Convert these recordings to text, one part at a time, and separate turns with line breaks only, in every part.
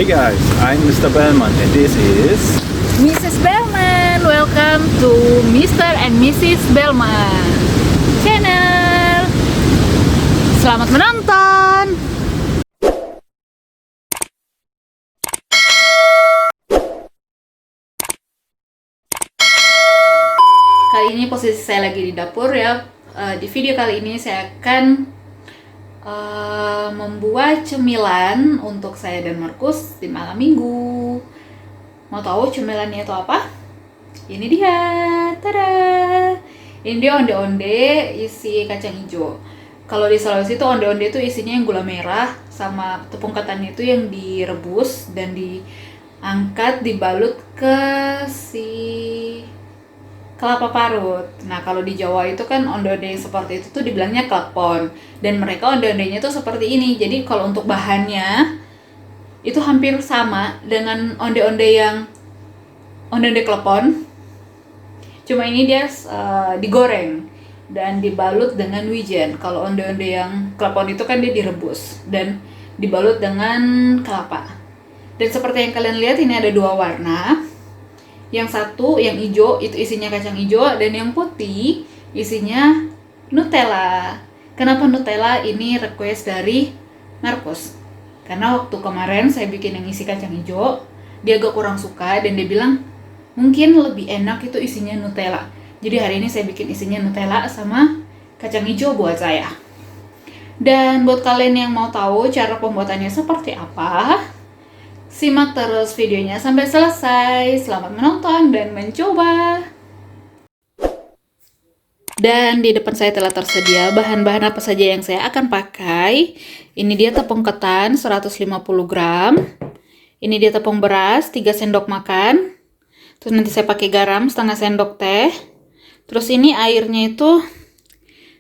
guys, I'm Mr. Bellman and this is
Mrs. Bellman. Welcome to Mr. and Mrs. Bellman channel. Selamat menonton. Kali ini posisi saya lagi di dapur ya. Di video kali ini saya akan membuat cemilan untuk saya dan Markus di malam minggu. Mau tahu cemilannya itu apa? Ini dia, tada! Ini dia onde-onde isi kacang hijau. Kalau di Sulawesi itu onde-onde itu isinya yang gula merah sama tepung ketannya itu yang direbus dan diangkat dibalut ke si kelapa parut. Nah, kalau di Jawa itu kan onde-onde yang seperti itu tuh dibilangnya klepon. Dan mereka onde-ondenya tuh seperti ini. Jadi kalau untuk bahannya itu hampir sama dengan onde-onde yang onde-onde klepon. Cuma ini dia digoreng dan dibalut dengan wijen. Kalau onde-onde yang klepon itu kan dia direbus dan dibalut dengan kelapa. Dan seperti yang kalian lihat ini ada dua warna. Yang satu, yang hijau, itu isinya kacang hijau, dan yang putih isinya Nutella. Kenapa Nutella? Ini request dari Markus. Karena waktu kemarin saya bikin yang isi kacang hijau, dia agak kurang suka dan dia bilang mungkin lebih enak itu isinya Nutella. Jadi hari ini saya bikin isinya Nutella sama kacang hijau buat saya. Dan buat kalian yang mau tahu cara pembuatannya seperti apa, simak terus videonya sampai selesai. Selamat menonton dan mencoba. Dan di depan saya telah tersedia bahan-bahan apa saja yang saya akan pakai. Ini dia tepung ketan 150 gram. Ini dia tepung beras 3 sendok makan. Terus nanti saya pakai garam setengah sendok teh. Terus ini airnya itu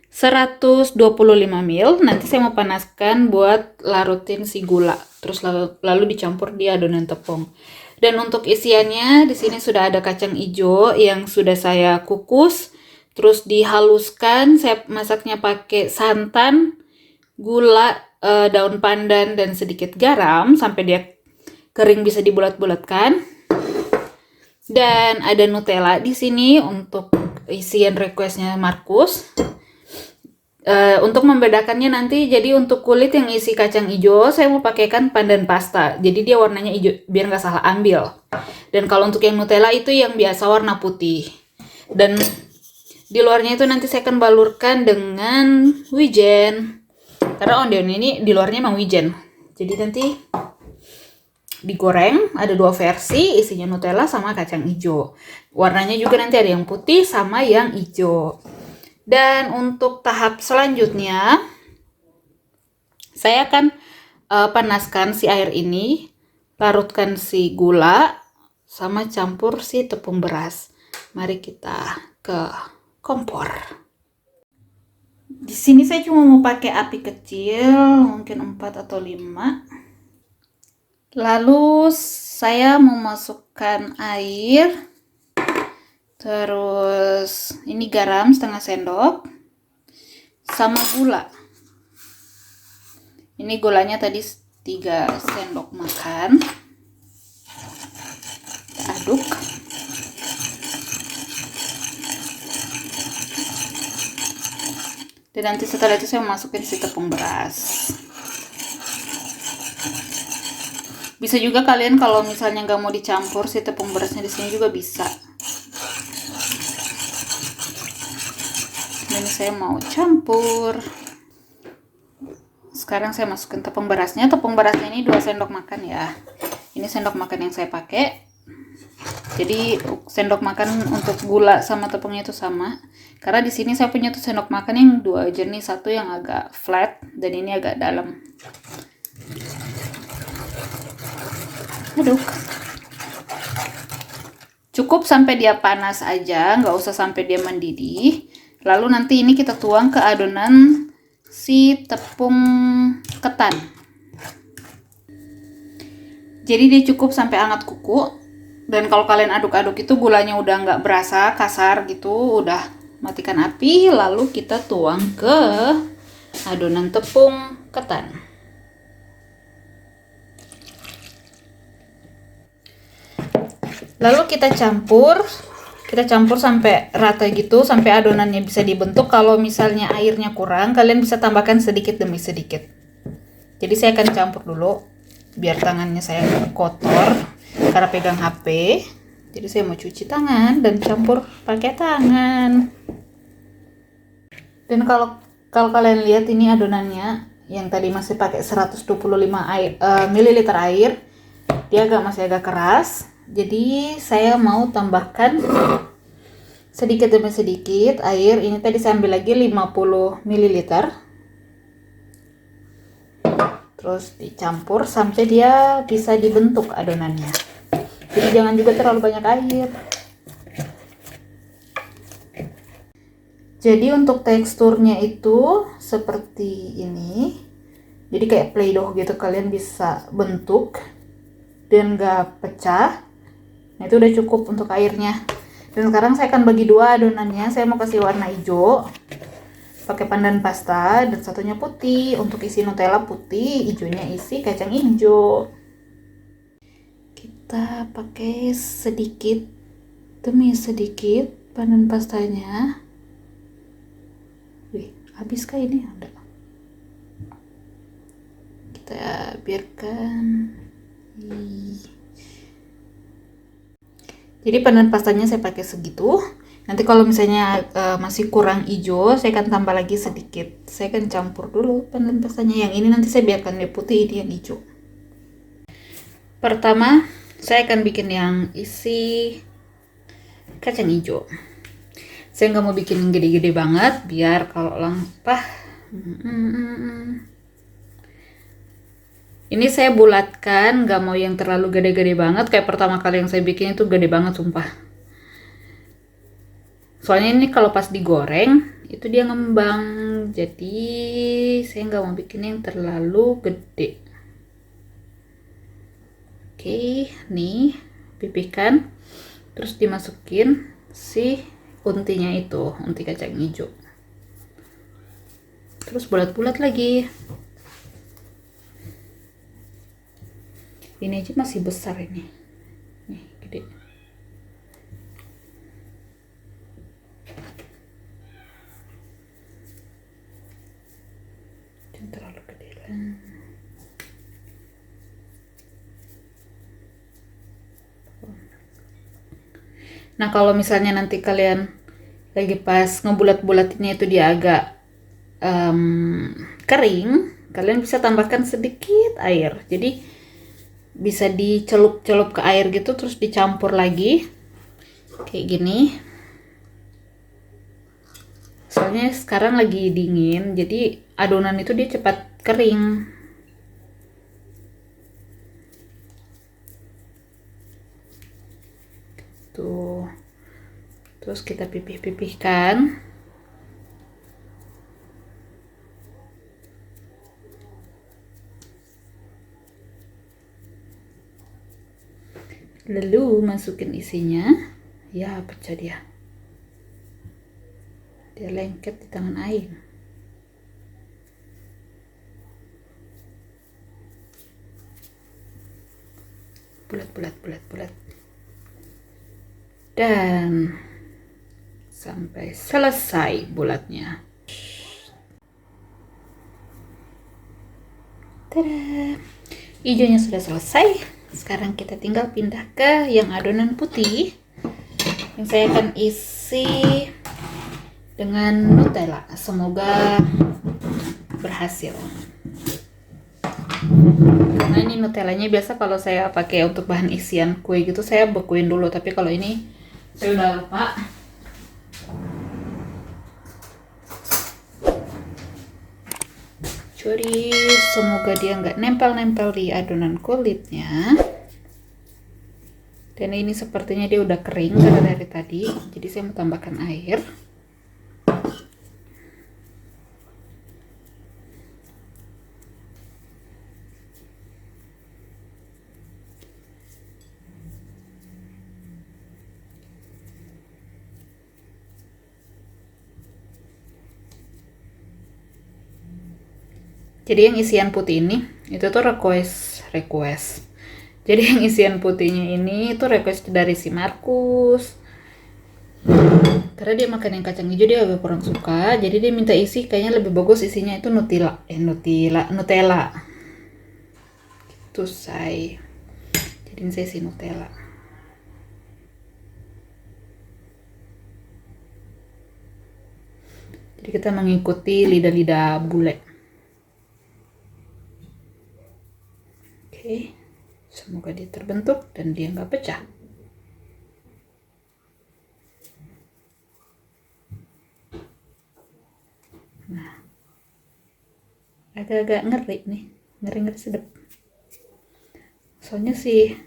125 ml. Nanti saya mau panaskan buat larutin si gula. Terus lalu dicampur di adonan tepung. Dan untuk isiannya di sini sudah ada kacang hijau yang sudah saya kukus. Terus dihaluskan. Saya masaknya pakai santan, gula, daun pandan dan sedikit garam sampai dia kering bisa dibulat-bulatkan. Dan ada Nutella di sini untuk isian requestnya Markus. Untuk membedakannya nanti, jadi untuk kulit yang isi kacang hijau saya mau pakaikan pandan pasta, jadi dia warnanya hijau biar nggak salah ambil. Dan kalau untuk yang Nutella itu yang biasa warna putih. Dan di luarnya itu nanti saya akan balurkan dengan wijen, karena onde-onde ini di luarnya emang wijen. Jadi nanti digoreng, ada dua versi isinya Nutella sama kacang hijau. Warnanya juga nanti ada yang putih sama yang hijau. Dan untuk tahap selanjutnya, saya akan panaskan si air ini, larutkan si gula, sama campur si tepung beras. Mari kita ke kompor. Di sini saya cuma mau pakai api kecil, mungkin 4 atau 5. Lalu saya memasukkan air. Terus ini garam setengah sendok sama gula. Ini gulanya tadi 3 sendok makan. Kita aduk. Dan nanti setelah itu saya masukin si tepung beras. Bisa juga kalian kalau misalnya nggak mau dicampur si tepung berasnya di sini juga bisa. Ini saya mau campur. Sekarang saya masukin tepung berasnya. Tepung berasnya ini 2 sendok makan ya. Ini sendok makan yang saya pakai. Jadi sendok makan untuk gula sama tepungnya itu sama. Karena di sini saya punya tuh sendok makan yang 2 jenis, satu yang agak flat dan ini agak dalam. Aduk. Cukup sampai dia panas aja, nggak usah sampai dia mendidih. Lalu nanti ini kita tuang ke adonan si tepung ketan. Jadi dia cukup sampai hangat kuku. Dan kalau kalian aduk-aduk itu gulanya udah nggak berasa kasar gitu, udah matikan api. Lalu kita tuang ke adonan tepung ketan. Lalu kita campur sampai rata gitu, sampai adonannya bisa dibentuk. Kalau misalnya airnya kurang, kalian bisa tambahkan sedikit demi sedikit. Jadi saya akan campur dulu biar tangannya saya kotor karena pegang HP. Jadi saya mau cuci tangan dan campur pakai tangan. Dan kalau kalian lihat ini adonannya yang tadi masih pakai 125 ml air, dia masih agak keras. Jadi saya mau tambahkan sedikit demi sedikit air. Ini tadi saya ambil lagi 50 ml. Terus dicampur sampai dia bisa dibentuk adonannya. Jadi jangan juga terlalu banyak air. Jadi untuk teksturnya itu seperti ini. Jadi kayak play-doh gitu, kalian bisa bentuk dan gak pecah. Nah itu udah cukup untuk airnya. Dan sekarang saya akan bagi dua adonannya. Saya mau kasih warna hijau pakai pandan pasta dan satunya putih. Untuk isi Nutella putih, hijaunya isi kacang hijau. Kita pakai sedikit demi sedikit pandan pastanya. Wih, habis kah ini? Ada. Kita biarkan. Jadi pandan pastanya saya pakai segitu. Nanti kalau misalnya masih kurang hijau, saya akan tambah lagi sedikit. Saya akan campur dulu pandan pastanya. Yang ini nanti saya biarkan dia putih, ini yang hijau. Pertama, saya akan bikin yang isi kacang hijau. Saya nggak mau bikin yang gede-gede banget, biar kalau lampah. Ini saya bulatkan, nggak mau yang terlalu gede-gede banget. Kayak pertama kali yang saya bikin itu gede banget, sumpah. Soalnya ini kalau pas digoreng, itu dia ngembang. Jadi saya nggak mau bikin yang terlalu gede. Oke, nih pipihkan, terus dimasukin si untinya itu, unti kacang hijau. Terus bulat-bulat lagi. Ini aja masih besar ini. Nih, gede. Jangan terlalu gede lah. Nah, kalau misalnya nanti kalian lagi pas ngebulat-bulatinnya itu dia agak kering, kalian bisa tambahkan sedikit air. Jadi bisa dicelup-celup ke air gitu, terus dicampur lagi kayak gini. Soalnya sekarang lagi dingin, jadi adonan itu dia cepat kering. Tuh. Terus kita pipih-pipihkan. Lalu masukin isinya. Ya, pecah dia. Dia lengket di tangan air. Bulat. Dan sampai selesai bulatnya. Tada! Hijaunya sudah selesai. Sekarang kita tinggal pindah ke yang adonan putih. Yang saya akan isi dengan Nutella. Semoga berhasil. Karena ini Nutellanya biasa kalau saya pakai untuk bahan isian kue gitu saya bekuin dulu, tapi kalau ini saya udah lupa. Jadi semoga dia nggak nempel-nempel di adonan kulitnya. Dan ini sepertinya dia udah kering karena dari tadi, jadi saya mau tambahkan air. Jadi yang isian putih ini itu tuh request. Jadi yang isian putihnya ini itu request dari si Markus. Karena dia makan yang kacang hijau dia agak kurang suka, jadi dia minta isi kayaknya lebih bagus isinya itu Nutella. Itu saya. Jadiin saya si Nutella. Jadi kita mengikuti lidah-lidah bule. Oke, semoga dia terbentuk dan dia nggak pecah. Nah, agak-agak ngeri nih, ngeri sedap. Soalnya sih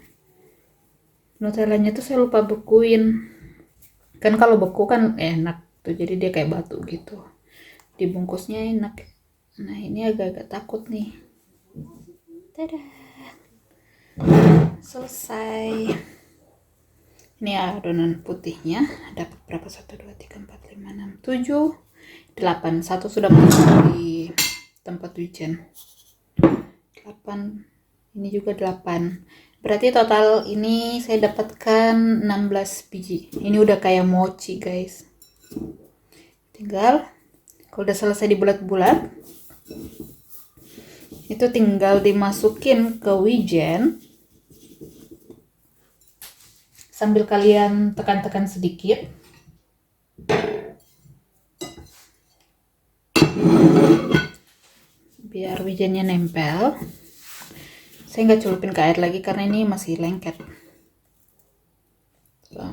Nutellanya tuh saya lupa bekuin. Kan kalau beku kan enak tuh, jadi dia kayak batu gitu. Dibungkusnya enak. Nah, ini agak-agak takut nih. Dadah. Selesai. Ini adonan putihnya. Dapat berapa? 1, 2, 3, 4, 5, 6, 7, 8. Satu sudah masuk di tempat wijen. 8. Ini juga 8. Berarti total ini saya dapatkan 16 biji. Ini udah kayak mochi, guys. Tinggal kalau udah selesai dibulat-bulat, itu tinggal dimasukin ke wijen. Sambil kalian tekan-tekan sedikit. Biar wijennya nempel. Saya nggak celupin ke air lagi karena ini masih lengket. So.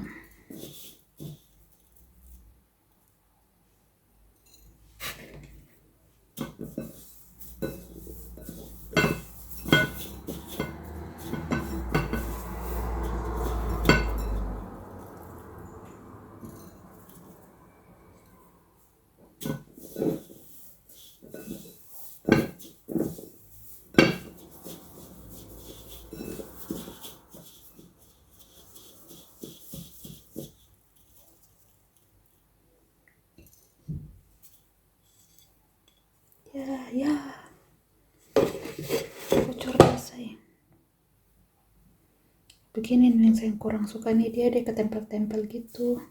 Ya, bocor selesai. Begini nih yang saya kurang suka nih, dia ketempel-tempel gitu.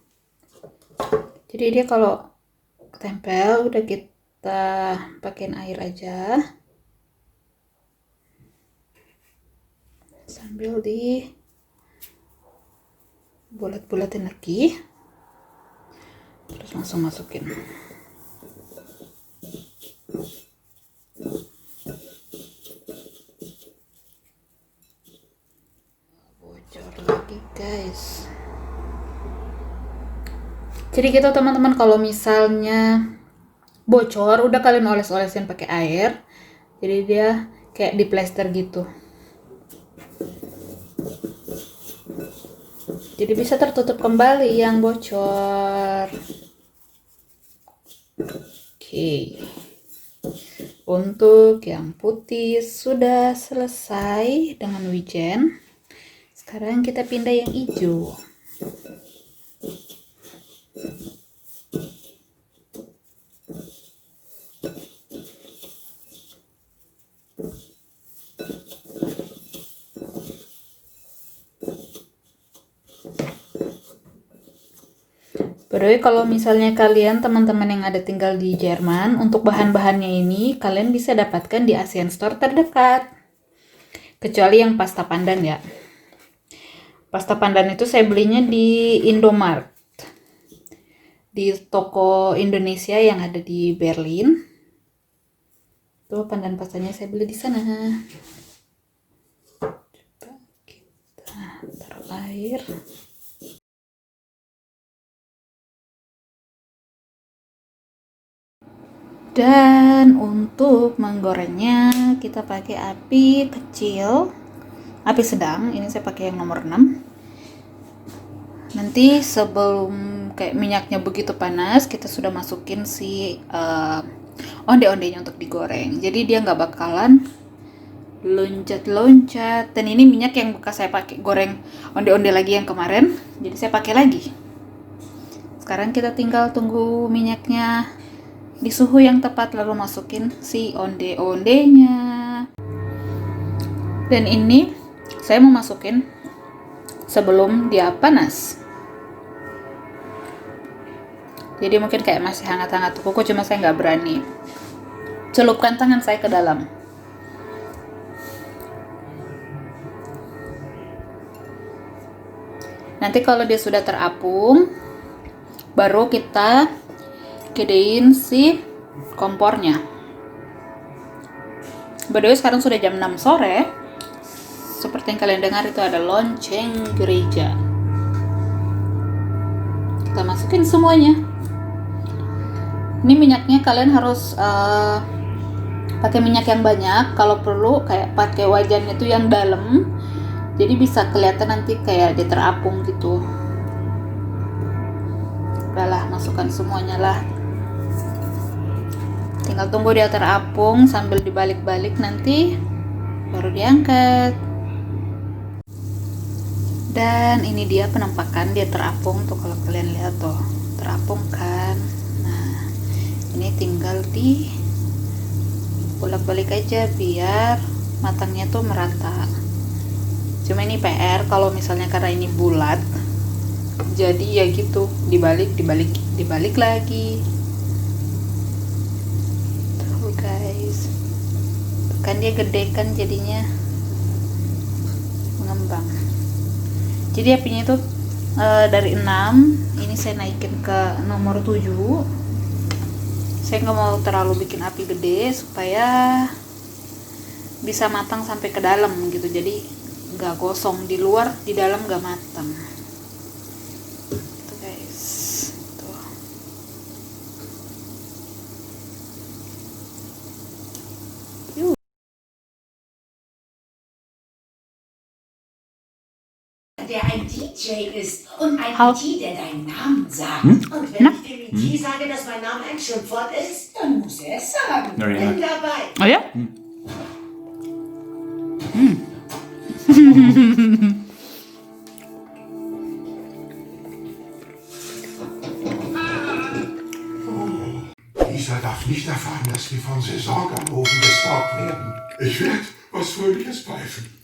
Jadi dia kalau tempel udah kita pakein air aja. Sambil di bulat-bulatin lagi. Terus langsung masukin. Bocor lagi, guys. Jadi gitu teman-teman, kalau misalnya bocor udah kalian oles-olesin pakai air. Jadi dia kayak di plester gitu. Jadi bisa tertutup kembali yang bocor. Oke. Untuk yang putih sudah selesai dengan wijen. Sekarang kita pindah yang hijau. By kalau misalnya kalian teman-teman yang ada tinggal di Jerman, untuk bahan-bahannya ini kalian bisa dapatkan di ASEAN Store terdekat. Kecuali yang pasta pandan ya. Pasta pandan itu saya belinya di Indomart. Di toko Indonesia yang ada di Berlin. Tuh pandan pastanya saya beli di sana. Coba kita taruh air. Dan untuk menggorengnya kita pakai api kecil, api sedang. Ini saya pakai yang nomor 6. Nanti sebelum kayak minyaknya begitu panas, kita sudah masukin si onde-ondenya untuk digoreng. Jadi dia nggak bakalan loncat-loncat. Dan ini minyak yang bekas saya pakai goreng onde-onde lagi yang kemarin, jadi saya pakai lagi. Sekarang kita tinggal tunggu minyaknya di suhu yang tepat, lalu masukin si onde-ondenya. Dan ini Saya mau masukin sebelum dia panas. Jadi mungkin kayak masih hangat-hangat kuku, cuma saya nggak berani celupkan tangan saya ke dalam. Nanti kalau dia sudah terapung, baru kita gedein si kompornya. By the way, sekarang sudah jam 6 sore. Seperti yang kalian dengar itu ada lonceng gereja. Kita masukin semuanya. Ini minyaknya kalian harus pakai minyak yang banyak. Kalau perlu kayak pakai wajan itu yang dalam, jadi bisa kelihatan nanti kayak dia terapung gitu. Udahlah, masukkan semuanya lah. Tinggal tunggu dia terapung sambil dibalik-balik, nanti baru diangkat. Dan ini dia penampakan dia terapung tuh, kalau kalian lihat tuh terapung kan. Nah, ini tinggal di bolak-balik aja biar matangnya tuh merata. Cuma ini PR kalau misalnya karena ini bulat, jadi ya gitu, dibalik lagi. Tuh guys, kan dia gede kan jadinya mengembang. Jadi apinya itu dari 6, ini saya naikin ke nomor 7. Saya nggak mau terlalu bikin api gede supaya bisa matang sampai ke dalam gitu, jadi nggak gosong di luar, di dalam nggak matang. Tuh guys, tuh.
Der ein DJ ist und ein
Hau-
IT, der deinen Namen sagt. Und wenn ich dem IT sage, dass mein Name ein Schimpfwort ist, dann muss er es sagen.
Very
Bin
nice.
dabei.
Oh ya?
Lisa darf nicht erfahren, dass wir von Saisongarnoven gestalkt werden. Ich werde was Fröhliches pfeifen.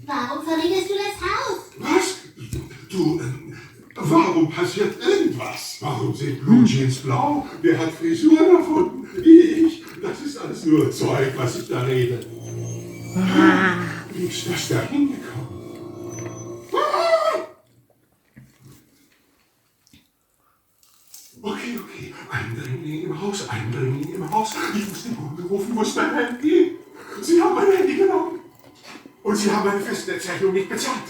Warum verriegelst du das Haus?
Was? Du, warum passiert irgendwas? Warum sind Blue Jeans blau? Wer hat Frisuren erfunden? Ich. Das ist alles nur Zeug, was ich da rede. Wie ist das da hingekommen? Okay. Eindringling im Haus, Eindringling im Haus. Ich muss den Hund rufen, wo ist mein Handy? Sie haben mein Handy genommen. Und Sie haben meine Festnetzrechnung nicht bezahlt.